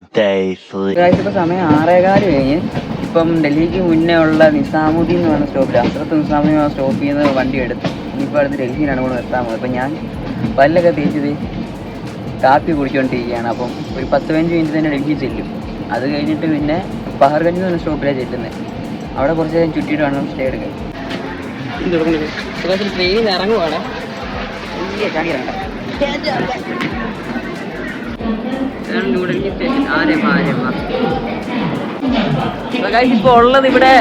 ഇപ്പോൾ സമയം 6:15 കഴിഞ്ഞ്. ഇപ്പം ഡൽഹിക്ക് മുന്നേ ഉള്ള നിസാമുദ്ദീൻ എന്ന് പറഞ്ഞ സ്റ്റോപ്പിൽ അസറത്ത് നിസാമുദ്ദീൻ സ്റ്റോപ്പ് ചെയ്യുന്ന വണ്ടി എടുത്തു. ഇനിയിപ്പോൾ അടുത്ത് ഡൽഹിയിലാണ് കൂടെ നിർത്താൻ പോകുന്നത്. അപ്പം ഞാൻ പല്ലൊക്കെ തേച്ചത് കാപ്പി കുടിച്ചുകൊണ്ടിരിക്കുകയാണ്. അപ്പം ഒരു 10-15 മിനിറ്റ് തന്നെ ഡൽഹി ചെല്ലും. അത് കഴിഞ്ഞിട്ട് പിന്നെ പഹർഗഞ്ച് എന്ന് പറഞ്ഞ സ്റ്റോപ്പിലാണ് ചെല്ലുന്നത്. അവിടെ കുറച്ച് നേരം ചുറ്റിയിട്ട് വേണം സ്റ്റേ എടുക്കാൻ. ട്രെയിനിൽ ഇറങ്ങുവാണ്. ന്യൂഡൽഹി സ്റ്റേഷൻ ആര്യമ്മ. ഇപ്പോൾ ഉള്ളത് ഇവിടെ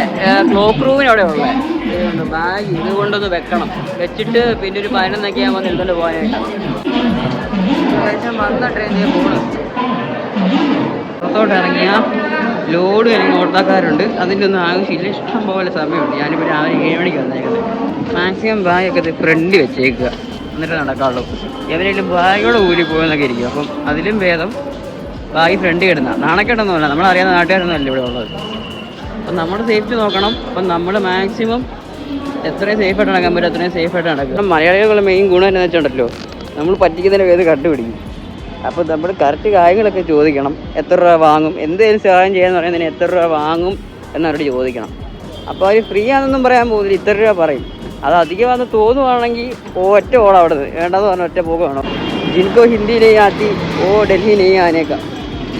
ക്ലോക്ക് റൂമിന് അവിടെ ഉള്ളത് ബാഗ് ഇതുകൊണ്ടൊന്ന് വെക്കണം. വെച്ചിട്ട് പിന്നെ ഒരു 11 ആകുമ്പോൾ എടുത്തോണ്ട് പോകാനായിട്ടാണ്. ഏകദേശം വന്ന ട്രെയിനിൽ പോകണം. പുറത്തോട്ട് ഇറങ്ങിയ ലോഡ് കഴിഞ്ഞ ഓട്ടക്കാരുണ്ട്. അതിൻ്റെ ഒന്നും ആവശ്യമില്ല. ഇഷ്ടം പോലെ സമയമുണ്ട്. ഞാനിപ്പോൾ രാവിലെ 7 മണിക്ക് വന്നേക്കുന്നത്. മാക്സിമം ബാഗൊക്കെ ഫ്രണ്ട് വെച്ചേക്കുക, എന്നിട്ട് നടക്കാറുള്ളൂ. എവരെങ്കിലും ബാഗോടെ ഊരി പോകുന്നൊക്കെ ഇരിക്കും. അപ്പം അതിലും ഭേദം ബാഗ് ഫ്രണ്ട് കിടന്ന നാണക്കെട്ടൊന്നുമല്ല. നമ്മളറിയാവുന്ന നാട്ടുകാരൊന്നുമല്ല ഇവിടെ ഉള്ളത്. അപ്പം നമ്മുടെ സേഫ്റ്റി നോക്കണം. അപ്പം നമ്മൾ മാക്സിമം എത്രയും സേഫായിട്ട് നടക്കാൻ പറ്റും അത്രയും സേഫായിട്ട് നടക്കും. മലയാളികളുടെ മെയിൻ ഗുണം എന്താണെന്ന് വെച്ചിട്ടുണ്ടല്ലോ, നമ്മൾ പറ്റിക്കുന്നതിന് വേദം കണ്ടുപിടിക്കും. അപ്പോൾ നമ്മൾ കറക്റ്റ് കാര്യങ്ങളൊക്കെ ചോദിക്കണം. എത്ര രൂപ വാങ്ങും, എന്തെങ്കിലും സഹായം ചെയ്യാന്ന് പറയുന്നതിന് എത്ര രൂപ വാങ്ങും എന്നവരോട് ചോദിക്കണം. അപ്പോൾ അവർ ഫ്രീ ആണെന്നൊന്നും പറയാൻ പോകുന്നില്ല, ഇത്ര രൂപ പറയും. അത് അധികമാണെന്ന് തോന്നുവാണെങ്കിൽ ഒറ്റ ഓണം അവിടെ നിന്ന് വേണ്ടെന്ന് പറഞ്ഞാൽ ഒറ്റ പോകുകയാണോ. ജിनको हिंदी नहीं आती वो दिल्ली नहीं आने का,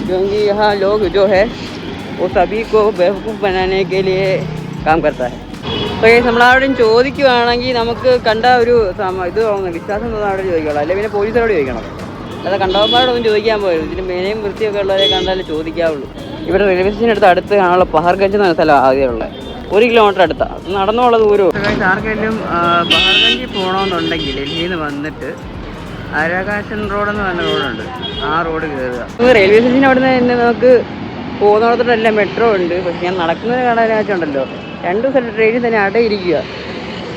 क्योंकि यहाँ लोग जो है वो सभी को बेवकूफ़ बनाने के लिए काम करता है. അപ്പോൾ നമ്മളവിടെയും ചോദിക്കുകയാണെങ്കിൽ നമുക്ക് കണ്ട ഒരു ഇത് വിശ്വാസം തോന്നാൻ അവിടെ ചോദിക്കണം. അല്ലെങ്കിൽ പിന്നെ പോലീസുകാരോട് ചോദിക്കണം. അല്ലാതെ കണ്ടവന്മാരോടൊന്നും ചോദിക്കാൻ പോലും. ഇതിന് മേനയും വൃത്തിയൊക്കെ ഉള്ളവരെ കണ്ടാലേ ചോദിക്കാവുള്ളൂ. ഇവിടെ റെയിൽവേ സ്റ്റേഷൻ്റെ അടുത്ത് കാണാനുള്ള പഹർഗഞ്ച് എന്ന് പറഞ്ഞ സ്ഥലം ആദ്യമുള്ളത്. 1 കിലോമീറ്റർ അടുത്താണ്. നടന്നുള്ള ദൂരവും. ആർക്കെങ്കിലും പഹർഗഞ്ചിൽ പോകണമെന്നുണ്ടെങ്കിൽ ഡൽഹിയിൽ നിന്ന് വന്നിട്ട് ആരാകാശൻ റോഡെന്ന് പറഞ്ഞ റോഡുണ്ട്. ആ റോഡ് കയറുക. റെയിൽവേ സ്റ്റേഷൻ അവിടെ നിന്ന് തന്നെ നമുക്ക് പോകുന്നിടത്തോട്ടെല്ലാം മെട്രോ ഉണ്ട്. പക്ഷെ ഞാൻ നടക്കുന്നതിന് കാണാൻ വെച്ചുണ്ടല്ലോ 2 സ്ഥലത്ത് ട്രെയിനിൽ തന്നെ അടയിരിക്കുക.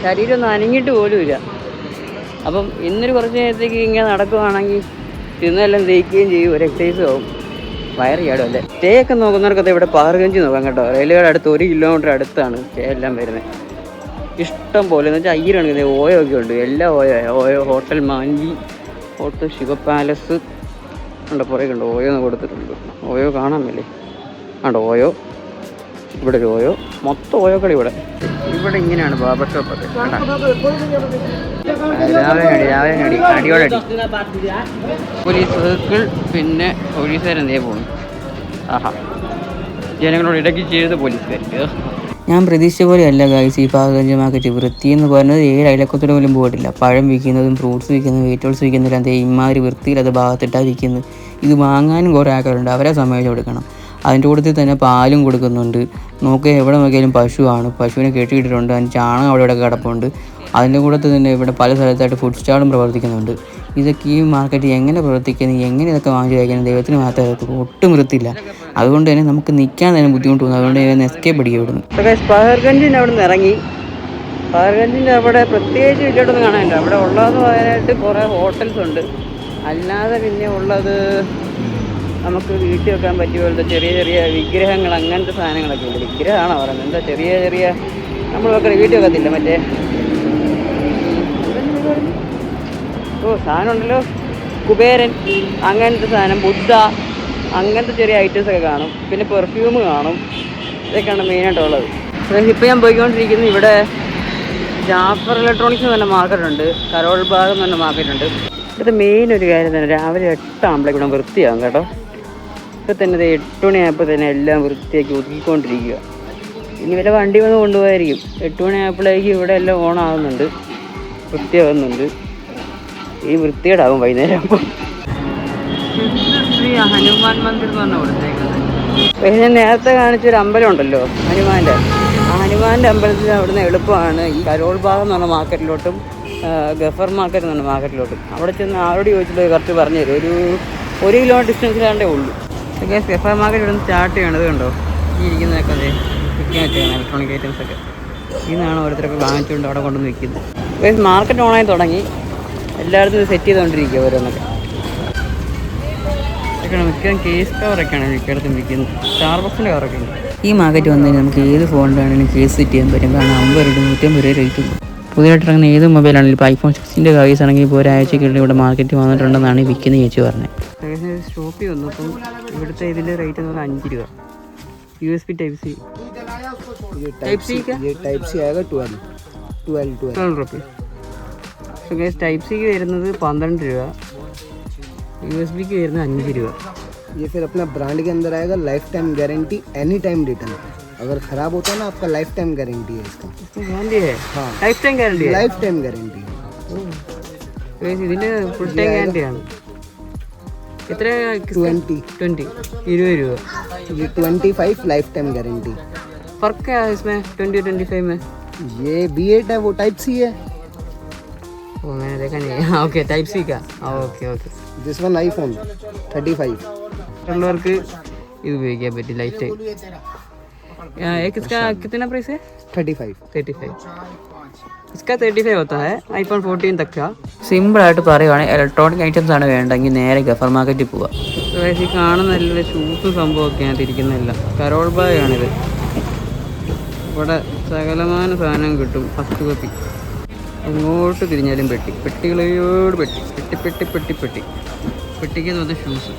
ശരീരം ഒന്നും അനങ്ങിയിട്ട് പോലും ഇല്ല. അപ്പം ഇന്നൊരു കുറച്ച് നേരത്തേക്ക് ഇങ്ങനെ നടക്കുകയാണെങ്കിൽ തിന്നെല്ലാം ദഹിക്കുകയും ചെയ്യും. ഒരു എക്സസൈസും ആവും. വയറ് ചാടും അല്ലേ. സ്റ്റേ ഒക്കെ നോക്കുന്നവർക്കത് ഇവിടെ പഹർഗഞ്ച് നോക്കാം കേട്ടോ. റെയിൽവേയുടെ അടുത്ത് 1 കിലോമീറ്റർ അടുത്താണ് സ്റ്റേ എല്ലാം വരുന്നത്. ഇഷ്ടം പോലെ എന്ന് വെച്ചാൽ 1000 ആണ്. ഓയോ ഒക്കെ ഉണ്ട്. എല്ലാ OYO hotel Manvi, hotel Shiva palace ഉണ്ട്. പുറകെ ഉണ്ട് ഓയോ എന്ന് കൊടുത്തിട്ടുണ്ട്. ഓയോ കാണാൻ മേലേ ആണ്ടോ ഓയോ. ഇവിടെ ഒരു ഓയോ. മൊത്തം ഓയോക്കളി ഇവിടെ. ഇവിടെ ഇങ്ങനെയാണ് ബാബർ ഷോപ്പൊക്കെ. രാവിലെ നടി അടിയോടടി. പോലീസ് സർക്കിൾ, പിന്നെ പോലീസുകാരെന്തേ പോകുന്നു. ആഹാ, ജനങ്ങളോട് ഇടയ്ക്ക് ചെയ്ത് പോലീസുകാർക്ക്. ഞാൻ പ്രതീക്ഷിച്ച പോലെയല്ല ഗൈസ് ഈ പഹർഗഞ്ച് മാർക്കറ്റ്. വൃത്തി എന്ന് പറയുന്നത് 7 അയലക്കത്തോടെ പോലും പോയിട്ടില്ല. പഴം വിൽക്കുന്നതും ഫ്രൂട്ട്സ് വിൽക്കുന്നതും വെജിറ്റബിൾസ് വിൽക്കുന്നതും അതേ ഇമാതിരി വൃത്തിയിലത് ഭാഗത്തിട്ടാണ് വിൽക്കുന്നത്. ഇത് വാങ്ങാനും കുറേ ആൾക്കാരുണ്ട്. അവരെ സമ്മതിച്ച് കൊടുക്കണം. അതിൻ്റെ കൂട്ടത്തിൽ തന്നെ പാലും കൊടുക്കുന്നുണ്ട്. നോക്കുക എവിടെ നോക്കിയാലും പശുവാണ്. പശുവിനെ കെട്ടിയിട്ടിട്ടുണ്ട്. അതിന് ചാണകം അവിടെ ഇവിടെ കിടപ്പുണ്ട്. അതിൻ്റെ കൂട്ടത്തിൽ തന്നെ ഇവിടെ പല സ്ഥലത്തായിട്ട് ഫുഡ് സ്റ്റാളും പ്രവർത്തിക്കുന്നുണ്ട്. ഇതൊക്കെ ഈ മാർക്കറ്റ് എങ്ങനെ പ്രവർത്തിക്കുന്നത്, എങ്ങനെ ഇതൊക്കെ വാങ്ങിച്ച് കഴിക്കുന്നത് ദൈവത്തിന് മാത്രമേ ഒട്ടും വൃത്തിയില്ല. അതുകൊണ്ട് തന്നെ നമുക്ക് നിൽക്കാൻ തന്നെ ബുദ്ധിമുട്ട് തോന്നും. അതുകൊണ്ട് ഞാൻ എസ്കേപ്പ് അടിക്കുക ഇവിടുന്ന്. പഹർഗഞ്ചിൻ്റെ അവിടെ നിന്ന് ഇറങ്ങി. പഹർഗഞ്ചിൻ്റെ അവിടെ പ്രത്യേകിച്ച് വലിയോട്ടൊന്നും കാണാനില്ല. അവിടെ ഉള്ളതെന്ന് പറയാനായിട്ട് കുറേ ഹോട്ടൽസ് ഉണ്ട്. അല്ലാതെ പിന്നെ ഉള്ളത് നമുക്ക് വീട്ടിൽ വെക്കാൻ പറ്റിയ പോലത്തെ ചെറിയ ചെറിയ വിഗ്രഹങ്ങൾ, അങ്ങനത്തെ സാധനങ്ങളൊക്കെ ഉണ്ട്. വിഗ്രഹമാണോ പറയുന്നത്, എന്താ ചെറിയ ചെറിയ നമ്മൾ വെക്കണ വീട്ടിൽ വെക്കത്തില്ല മറ്റേ സാധനം ഉണ്ടല്ലോ, കുബേരൻ, അങ്ങനത്തെ സാധനം, ബുദ്ധ, അങ്ങനത്തെ ചെറിയ ഐറ്റംസൊക്കെ കാണും. പിന്നെ പെർഫ്യൂം കാണും. ഇതൊക്കെയാണ് മെയിനായിട്ടുള്ളത്. ഇപ്പോൾ ഞാൻ പോയിക്കൊണ്ടിരിക്കുന്നത് ഇവിടെ ജാഫർ ഇലക്ട്രോണിക്സ് എന്ന് പറഞ്ഞ മാർക്കറ്റുണ്ട്. കരോൾ ബാഗ് എന്ന് പറഞ്ഞ മാർക്കറ്റുണ്ട്. ഇവിടുത്തെ മെയിൻ ഒരു കാര്യം തന്നെ രാവിലെ 8 ആകുമ്പോഴേക്കും ഇവിടെ വൃത്തിയാകും കേട്ടോ. ഇപ്പം തന്നെ 8 മണിയായപ്പോൾ തന്നെ എല്ലാം വൃത്തിയാക്കി ഒതുക്കിക്കൊണ്ടിരിക്കുക. ഇനി വല്ല വണ്ടി വന്ന് കൊണ്ടുപോയായിരിക്കും. 8 മണിയായപ്പോഴേക്കും ഇവിടെ എല്ലാം ഓണാകുന്നുണ്ട്, വൃത്തിയാകുന്നുണ്ട്. ഈ വൃത്തികേടാകും വൈകുന്നേരം ആകുമ്പോൾ. ശ്രീ ഹനുമാൻ മന്ദിർ എന്ന് പറഞ്ഞാൽ കൊടുത്തേക്കുന്നത്. പക്ഷേ ഞാൻ നേരത്തെ കാണിച്ചൊരു അമ്പലം ഉണ്ടല്ലോ ഹനുമാൻ്റെ, ആ ഹനുമാൻ്റെ അമ്പലത്തിൽ അവിടുന്ന് എളുപ്പമാണ് ഈ കരോൾ ഭാഗം എന്ന് പറഞ്ഞ മാർക്കറ്റിലോട്ടും ഗഫർ മാർക്കറ്റ് എന്ന് പറഞ്ഞ മാർക്കറ്റിലോട്ടും. അവിടെ ചെന്ന് ആരോട് ചോദിച്ചിട്ട് കറക്റ്റ് പറഞ്ഞു തരും. 1 കിലോമീറ്റർ ഡിസ്റ്റൻസിലാണ്ടേ ഉള്ളൂ. ഗഫർ മാർക്കറ്റ് ഇവിടെ നിന്ന് സ്റ്റാർട്ട് ചെയ്യണത് കണ്ടോ. ഈ ഇരിക്കുന്നതൊക്കെ അതെ വിൽക്കാൻ വെച്ചാണ് ഇലക്ട്രോണിക് ഐറ്റംസൊക്കെ. ഇന്നാണ് ഓരോരുത്തരൊക്കെ വാങ്ങിച്ചുകൊണ്ട് അവിടെ കൊണ്ടുവന്ന് വിൽക്കുന്നത്. മാർക്കറ്റ് ഓണായി തുടങ്ങി. എല്ലായിടത്തും സെറ്റ് ചെയ്തുകൊണ്ടിരിക്കുക ഓരോന്നൊക്കെ. മിക്കതും കേസ് കവറൊക്കെയാണ് മിക്കയിടത്തും വിൽക്കുന്നത്. സ്റ്റാർബക്സിൻ്റെ കവറൊക്കെ ഉണ്ട്. ഈ മാർക്കറ്റ് വന്നു കഴിഞ്ഞാൽ നമുക്ക് ഏത് ഫോണിലാണെങ്കിലും കേസ് സെറ്റ് ചെയ്യാൻ പറ്റും. കാരണം 50 രൂപ 150 രൂപ റേറ്റ് ഉണ്ട്. പുതിയതായിട്ട് ഇറങ്ങുന്ന ഏത് മൊബൈലാണെങ്കിലും ഇപ്പോൾ ഐഫോൺ 16 കാര്യം ആണെങ്കിൽ ഇപ്പോൾ ഒരാഴ്ചക്കുള്ളിൽ ഇവിടെ മാർക്കറ്റിൽ വന്നിട്ടുണ്ടെന്നാണ് വിൽക്കുന്ന ചേച്ചി പറഞ്ഞത്. ഷോപ്പിൽ വന്നു. അപ്പം ഇവിടുത്തെ ഇതിൻ്റെ റേറ്റ് എന്ന് പറഞ്ഞാൽ 5 രൂപ. USB Type C. Type C का? ये Type C आएगा 12 रुपये. सो गैस Type C की വരുന്നത് 12 രൂപ, USB की വരുന്നത് 5 രൂപ. ये फिर अपना ब्रांड के अंदर आएगा, life time guarantee, any time return. अगर खराब होता है ना आपका लाइफ टाइम गारंटी है इसका. गारंटी है? हाँ, लाइफ टाइम गारंटी है. लाइफ टाइम गारंटी है. ഇതിന് ഫുൾ ടൈം ഗ്യാരണ്ടിയാണ്. എത്ര? 20 20 രൂപ. ये 25 लाइफ टाइम गारंटी. फर्क क्या है इसमें 20 और 25 में? ये B8 है, वो Type C है. वो मैंने देखा नहीं. हाँ ओके, Type C का. Okay okay. This one iPhone 35. उള്ളവർക്ക് ഇത് ഉപയോഗിക്കാൻ പറ്റും ലൈഫ് ടൈം. इसका कितना प्राइस है? 35. इसका 35 होता है. iPhone 14 तक का. സിമ്പിളായിട്ട് പറയുവാണെങ്കിൽ ഇലക്ട്രോണിക് ഐറ്റംസ് ആണ് വേണ്ടെങ്കിൽ നേരെ ഗഫർ മാർക്കറ്റിൽ പോവുക. ഈ കാണുന്ന നല്ല ഷൂസും സംഭവമൊക്കെയാണ് തിരിക്കുന്നില്ല. കരോൾ ബാഗ് ആണിത്. ഇവിടെ സകലമാന സാധനം കിട്ടും. ഫസ്റ്റ് കോപ്പി എങ്ങോട്ട് തിരിഞ്ഞാലും പെട്ടികളോട് പെട്ടിക്ക് തോന്നുന്ന ഷൂസ്.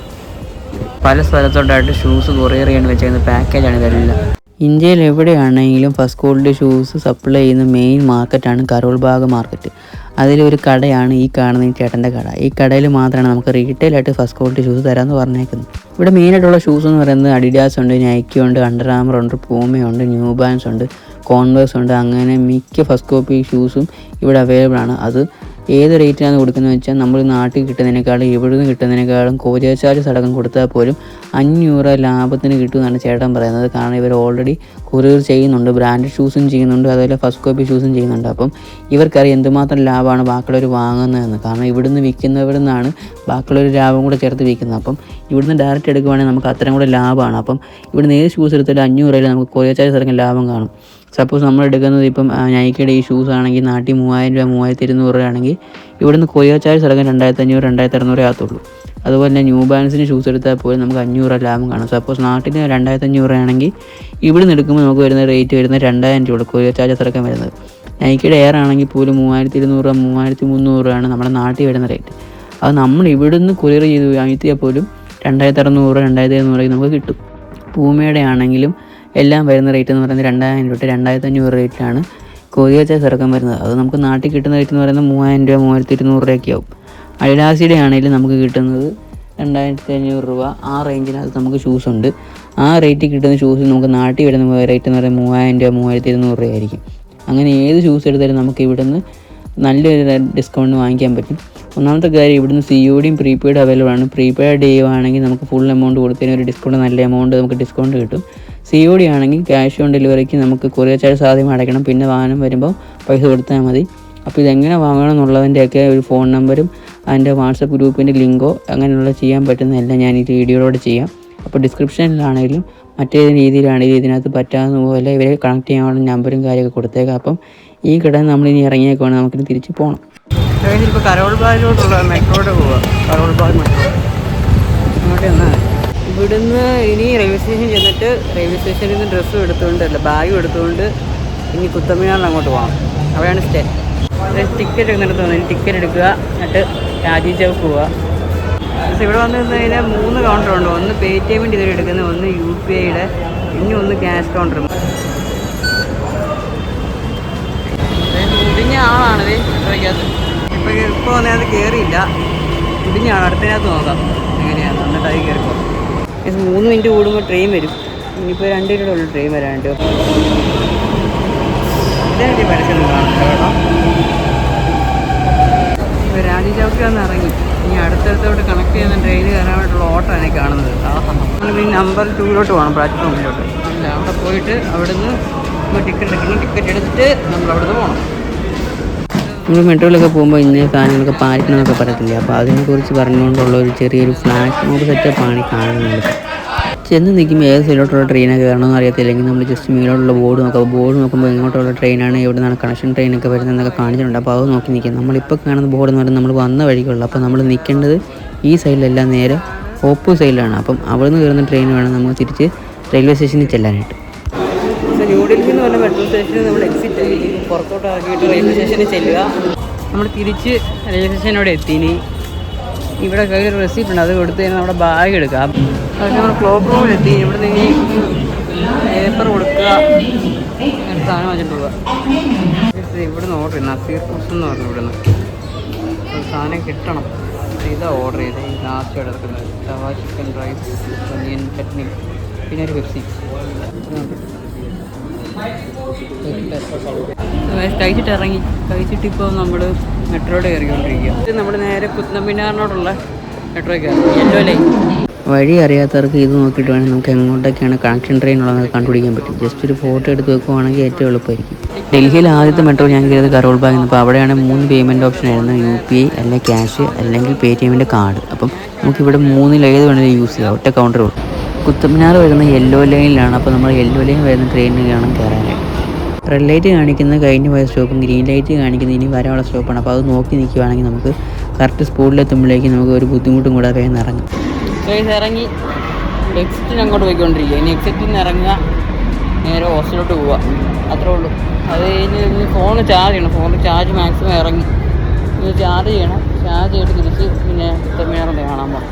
പല സ്ഥലത്തോട്ടായിട്ട് ഷൂസ് കൊറിയർ ചെയ്യാൻ വെച്ചിരുന്ന പാക്കേജാണ് ഇതെല്ലാം. ഇന്ത്യയിൽ എവിടെയാണെങ്കിലും ഫസ്റ്റ് ക്വാളിറ്റി ഷൂസ് സപ്ലൈ ചെയ്യുന്ന മെയിൻ മാർക്കറ്റാണ് കരോൾ ബാഗ് മാർക്കറ്റ്. അതിലൊരു കടയാണ് ഈ കാണുന്ന ഈ ചേട്ടൻ്റെ കട. ഈ കടയിൽ മാത്രമാണ് നമുക്ക് റീറ്റെയിലായിട്ട് ഫസ്റ്റ് ക്വാളിറ്റി ഷൂസ് തരാമെന്ന് പറഞ്ഞേക്കുന്നത്. ഇവിടെ മെയിനായിട്ടുള്ള ഷൂസ് എന്ന് പറയുന്നത് അഡിഡാസ് ഉണ്ട്, നൈക്കി ഉണ്ട്, അണ്ടർ ആമർ ഉണ്ട്, പൂമയുണ്ട്, ന്യൂ ബാലൻസ് ഉണ്ട്, കോൺവേഴ്സ് ഉണ്ട്. അങ്ങനെ മിക്ക ഫസ്റ്റ് കോപ്പി ഷൂസും ഇവിടെ അവൈലബിൾ ആണ്. അത് ഏത് റേറ്റിനാണ് കൊടുക്കുന്നത് വെച്ചാൽ നമ്മൾ നാട്ടിൽ കിട്ടുന്നതിനേക്കാളും ഇവിടുന്ന് കിട്ടുന്നതിനേക്കാളും കൊറിയർ ചാർജസ് അടക്കം കൊടുത്താൽ പോലും 500 ലാഭത്തിന് കിട്ടുമെന്നാണ് ചേട്ടൻ പറയുന്നത്. കാരണം ഇവർ ഓൾറെഡി കൊറിയർ ചെയ്യുന്നുണ്ട്, ബ്രാൻഡഡ് ഷൂസും ചെയ്യുന്നുണ്ട്, അതുപോലെ ഫസ്റ്റ് കോപ്പി ഷൂസും ചെയ്യുന്നുണ്ട്. അപ്പം ഇവർക്കറിയാം എന്തുമാത്രം ലാഭമാണ് ബാക്കിയുള്ളവർ വാങ്ങുന്നതെന്ന്. കാരണം ഇവിടുന്ന് വിൽക്കുന്നവരിൽ നിന്നാണ് ബാക്കിയുള്ളൊരു ലാഭം കൂടെ ചേർത്ത് വിൽക്കുന്നത്. അപ്പം ഇവിടുന്ന് ഡയറക്റ്റ് എടുക്കുവാണെങ്കിൽ നമുക്ക് അത്രയും കൂടെ ലാഭമാണ്. അപ്പം ഇവിടുന്ന് ഏത് ഷൂസ് എടുത്താലും 500 രൂപയിൽ നമുക്ക് കൊറിയർ ചാർജസ് അടക്കം ലാഭം കാണും. സപ്പോസ് നമ്മൾ എടുക്കുന്നത് ഇപ്പം നൈക്കിയുടെ ഈ ഷൂസ് ആണെങ്കിൽ നാട്ടിൽ 3000 രൂപ 3200 രൂപയാണെങ്കിൽ ഇവിടുന്ന് കൊറിയർ ചാർജ് അടക്കം 2500 2600 ആകത്തുള്ളൂ. അതുപോലെ തന്നെ ന്യൂ ബാലൻസിന് ഷൂസ് എടുത്താൽ പോലും നമുക്ക് 500 രൂപ ലാഭം കാണും. സപ്പോസ് നാട്ടിൽ 2500 രൂപയാണെങ്കിൽ ഇവിടുന്ന് എടുക്കുമ്പോൾ നമുക്ക് വരുന്ന റേറ്റ് വരുന്നത് 2000 രൂപ കൊറിയർ ചാർജസ് അടക്കം വരുന്നത്. നൈക്കിയുടെ എയർ ആണെങ്കിൽ പോലും 3200 രൂപ 3300 രൂപയാണ് നമ്മുടെ നാട്ടിൽ വരുന്ന റേറ്റ്. അത് നമ്മൾ ഇവിടുന്ന് കൊറിയർ ചെയ്ത് വാങ്ങിയാൽ പോലും 2600 2700 രൂപയ്ക്ക് നമുക്ക് കിട്ടും. പൂമയുടെ ആണെങ്കിലും എല്ലാം വരുന്ന റേറ്റ് എന്ന് പറയുന്നത് 2000 തൊട്ട് 2500 റേറ്റിലാണ് കൊറിയർ ചാർജ് ഇറക്കം വരുന്നത്. അത് നമുക്ക് നാട്ടിൽ കിട്ടുന്ന റേറ്റ് എന്ന് പറയുന്നത് 3000 രൂപ 3200 രൂപയൊക്കെ ആവും. അഡിഡാസിയുടെ ആണെങ്കിലും നമുക്ക് കിട്ടുന്നത് 2500 രൂപ. ആ റേഞ്ചിനകത്ത് നമുക്ക് ഷൂസ് ഉണ്ട്. ആ റേറ്റിൽ കിട്ടുന്ന ഷൂസ് നമുക്ക് നാട്ടിൽ വരുന്ന റേറ്റ് എന്ന് പറയുന്നത് 3000 രൂപ 3200 രൂപയായിരിക്കും. അങ്ങനെ ഏത് ഷൂസ് എടുത്താലും നമുക്ക് ഇവിടുന്ന് നല്ലൊരു ഡിസ്കൗണ്ട് വാങ്ങിക്കാൻ പറ്റും. ഒന്നാമത്തെ കാര്യം ഇവിടുന്ന് CODയും പ്രീപെയ്ഡ് അവൈലബിൾ ആണ്. പ്രീപെയ്ഡ് ചെയ്യുവാണെങ്കിൽ നമുക്ക് ഫുൾ എമൗണ്ട് കൊടുത്തതിന് ഒരു ഡിസ്കൗണ്ട്, നല്ല എമൗണ്ട് നമുക്ക് ഡിസ്കൗണ്ട് കിട്ടും. COD ആണെങ്കിൽ ക്യാഷ് ഓൺ ഡെലിവറിക്ക് നമുക്ക് കൊറിയർ ചാർജ് ആദ്യം അടയ്ക്കണം, പിന്നെ വാഹനം വരുമ്പോൾ പൈസ കൊടുത്താൽ മതി. അപ്പോൾ ഇതെങ്ങനെ വാങ്ങണം എന്നുള്ളതിൻ്റെയൊക്കെ ഒരു ഫോൺ നമ്പരും അതിൻ്റെ വാട്സപ്പ് ഗ്രൂപ്പിൻ്റെ ലിങ്കോ അങ്ങനെയുള്ള ചെയ്യാൻ പറ്റുന്നതെല്ലാം ഞാൻ ഈ വീഡിയോയോടെ ചെയ്യാം. അപ്പോൾ ഡിസ്ക്രിപ്ഷനിലാണെങ്കിലും മറ്റേത് രീതിയിലാണെങ്കിലും ഇതിനകത്ത് പറ്റാവുന്ന പോലെ ഇവരെ കണക്ട് ചെയ്യാനുള്ള നമ്പറും കാര്യമൊക്കെ കൊടുത്തേക്കാം. അപ്പം ഈ കടയിൽ നമ്മളിനി ഇറങ്ങിയേക്കുവാണ്, നമുക്കിനി തിരിച്ച് പോകണം. ഇപ്പോൾ കരോൾ ബാഗിലോട്ടുള്ള മെട്രോയുടെ പോവുക. കരോൾ ബാഗ് മെട്രോ അങ്ങോട്ട് എന്നാൽ ഇവിടുന്ന് ഇനി റെയിൽവേ സ്റ്റേഷൻ ചെന്നിട്ട് റെയിൽവേ സ്റ്റേഷനിൽ നിന്ന് ഡ്രസ്സും എടുത്തുകൊണ്ട് ബാഗും എടുത്തുകൊണ്ട് ഇനി കുത്തമ്പനാളിൽ അങ്ങോട്ട് പോകണം. അവിടെയാണ് സ്റ്റേ. ടിക്കറ്റ് എടുത്തിട്ട് തോന്നി ടിക്കറ്റ് എടുക്കുക, എന്നിട്ട് രാജീവ് ചൗക്ക് പോവുക. പക്ഷേ ഇവിടെ വന്നു കഴിഞ്ഞാൽ 3 കൗണ്ടറുണ്ട്. ഒന്ന് പേടിഎമ്മിൻ്റെ ഇതിൽ എടുക്കുന്നത്, ഒന്ന് UPIയുടെ, പിന്നെ ഒന്ന് ക്യാഷ് കൗണ്ടർ. മുടിഞ്ഞ ആളാണത് മെട്രോയ്ക്കകത്ത്. ഇപ്പോൾ അതിനകത്ത് കയറിയില്ല, മുടിഞ്ഞാണ്. അടുത്തതിനകത്ത് നോക്കാം എങ്ങനെയാണ്, എന്നിട്ട് അതിൽ കയറിപ്പോൾ 3 മിനിറ്റ് കൂടുമ്പോൾ ട്രെയിൻ വരും. ഇനിയിപ്പോൾ 2 മിനിറ്റ് ഉള്ളൂ ട്രെയിൻ വരാണ്ട്. ഇതെനിക്ക് പരസ്യമൊന്നും കാണുന്നില്ല കേട്ടോ. ഇപ്പോൾ രാജീവ് ചൗക്കിൽ വന്ന് ഇറങ്ങി ഇനി അടുത്തടുത്തോട്ട് കണക്ട് ചെയ്യുന്ന ട്രെയിൻ കയറാനായിട്ടുള്ള ഓട്ടോ ആണ് കാണുന്നത്. നമ്മൾ ഈ നമ്പർ 2 പോകണം, പ്ലാറ്റ്ഫോമിലോട്ട്. അല്ല, അവിടെ പോയിട്ട് അവിടെ നിന്ന് നമ്മൾ ടിക്കറ്റ് എടുക്കണം. ടിക്കറ്റ് എടുത്തിട്ട് നമ്മൾ അവിടെ നിന്ന് പോകണം. നമ്മൾ മെട്രോയിലൊക്കെ പോകുമ്പോൾ ഇന്ന സാധനങ്ങളൊക്കെ പാലിക്കണമെന്നൊക്കെ പറയത്തില്ല. അപ്പോൾ അതിനെക്കുറിച്ച് പറഞ്ഞുകൊണ്ടുള്ള ഒരു ചെറിയൊരു ഫ്ലാഷ് മോബ് സെറ്റപ്പാണ് കാണുന്നത്. ചെന്ന് നിൽക്കുമ്പോൾ ഏത് സൈഡിലോട്ടുള്ള ട്രെയിനൊക്കെ കയറണമെന്ന് അറിയത്തില്ലെങ്കിൽ നമ്മൾ ജസ്റ്റ് മേലോട്ടുള്ള ബോർഡ് നോക്കാം. ബോർഡ് നോക്കുമ്പോൾ എങ്ങോട്ടുള്ള ട്രെയിനാണ്, എവിടെ നിന്നാണ് കണക്ഷൻ ട്രെയിനൊക്കെ വരുന്നതെന്നൊക്കെ കാണിച്ചിട്ടുണ്ട്. അപ്പോൾ അത് നോക്കി നിൽക്കുക. നമ്മളിപ്പോൾ കാണുന്ന ബോർഡ് എന്ന് പറയുന്നത് നമ്മൾ വന്ന വഴിക്കുള്ള. അപ്പോൾ നമ്മൾ നിൽക്കേണ്ടത് ഈ സൈഡിലെല്ലാം നേരെ ഓപ്പോസിറ്റ് സൈഡിലാണ്. അപ്പം അവിടെ നിന്ന് കയറുന്ന ട്രെയിൻ വേണം നമുക്ക് തിരിച്ച് റെയിൽവേ സ്റ്റേഷനിൽ ചെല്ലാനായിട്ട്. സോ ന്യൂഡൽഹി എന്ന് പറഞ്ഞ മെട്രോ സ്റ്റേഷനിൽ നമ്മൾ എക്സിറ്റ് ആയി. പുറത്തോട്ട് ഇറങ്ങിയിട്ട് റെയിൽവേ സ്റ്റേഷനിൽ ചെല്ലുക. നമ്മൾ തിരിച്ച് റെയിൽവേ സ്റ്റേഷനോടെ എത്തിനി. ഇവിടെ കയ്യിൽ റെസിപ്റ്റ് ഉണ്ട്, അത് കൊടുത്ത് കഴിഞ്ഞാൽ നമ്മുടെ ബാഗ് എടുക്കാം. അതൊക്കെ നമ്മൾ ക്ലോക്ക് റൂമിലെത്തി. ഇവിടെ നിന്ന് പേപ്പർ കൊടുക്കുക, സാധനം വെച്ചിട്ട് പോവുക. ഇവിടുന്ന് ഓർഡർ ചെയ്ത് നസീർ ഫുഡ്സ് എന്ന് പറഞ്ഞു. ഇവിടുന്ന് സാധനം കിട്ടണം. ഇതാ ഓർഡർ ചെയ്ത് ഈ ലാസ്റ്റ് എടുക്കുന്നത് തവ ചിക്കൻ റൈസ്, ഒനിയൻ ചട്നി, പിന്നെ ഒരു പെപ്സി. കഴിച്ചിട്ട് ഇറങ്ങി. കഴിച്ചിട്ട് ഇപ്പോൾ നമ്മൾ മെട്രോയുടെ കയറിക്കൊണ്ടിരിക്കുക. ഇത് നമ്മൾ നേരെ കുത്തബ് മിനാറിനോടുള്ള മെട്രോ കയറി. Yellow line. വഴി അറിയാത്തവർക്ക് ഇത് നോക്കിയിട്ട് വേണമെങ്കിൽ നമുക്ക് എങ്ങോട്ടൊക്കെയാണ് കണക്ഷൻ ട്രെയിൻ ഉള്ളതെന്ന് കണ്ടുപിടിക്കാൻ പറ്റും. ജസ്റ്റ് ഒരു ഫോട്ടോ എടുത്ത് വെക്കുവാണെങ്കിൽ ഏറ്റവും എളുപ്പമായിരിക്കും. ഡൽഹിയിൽ ആദ്യത്തെ മെട്രോ ഞാൻ കയറിയത് കരോൾ ബാഗിൽ നിന്ന്. അപ്പോൾ അവിടെയാണ് 3 പേയ്മെൻറ്റ് ഓപ്ഷൻ ആയിരുന്നു. UPI അല്ലെങ്കിൽ ക്യാഷ് അല്ലെങ്കിൽ പേടിഎമ്മിൻ്റെ കാർഡ്. അപ്പം നമുക്കിവിടെ 3 ഏത് വേണമെങ്കിലും യൂസ് ചെയ്യാം. ഒറ്റ കൗണ്ടർ ഉള്ളൂ. കുത്തബ് മിനാർ വരുന്ന യെല്ലോ ലൈനിലാണ്. അപ്പോൾ നമ്മൾ യെല്ലോ ലൈൻ വരുന്ന ട്രെയിനിൽ വേണം കയറാനായിട്ട്. റെഡ് ലൈറ്റ് കാണിക്കുന്നത് കഴിഞ്ഞ് പോയ സ്റ്റോപ്പും ഗ്രീൻ ലൈറ്റ് കാണിക്കുന്നത് ഇനി വരാനുള്ള സ്റ്റോപ്പാണ്. അപ്പോൾ അത് നോക്കി നിൽക്കുവാണെങ്കിൽ നമുക്ക് കറക്റ്റ് സ്പോട്ടിലെത്തുമ്പോഴേക്കും നമുക്ക് ഒരു ബുദ്ധിമുട്ടും കൂടെ വേഗം ഇറങ്ങും. ഇറങ്ങി എക്സിറ്റിന് അങ്ങോട്ട് പോയിക്കൊണ്ടിരിക്കുക. ഇനി എക്സിറ്റിൽ നിന്ന് ഇറങ്ങുക, നേരെ ഹോസ്റ്റലിലോട്ട് പോവുക, അത്രേ ഉള്ളൂ. അത് കഴിഞ്ഞ് ഫോൺ ചാർജ് ചെയ്യണം. ഫോണിൽ ചാർജ് മാക്സിമം ഇറങ്ങി ഇത് ചാർജ് ചെയ്യണം. ചാർജ് ചെയ്തിട്ട് തിരിച്ച് പിന്നെ കുത്തബ് മിനാർ കാണാൻ പോകണം.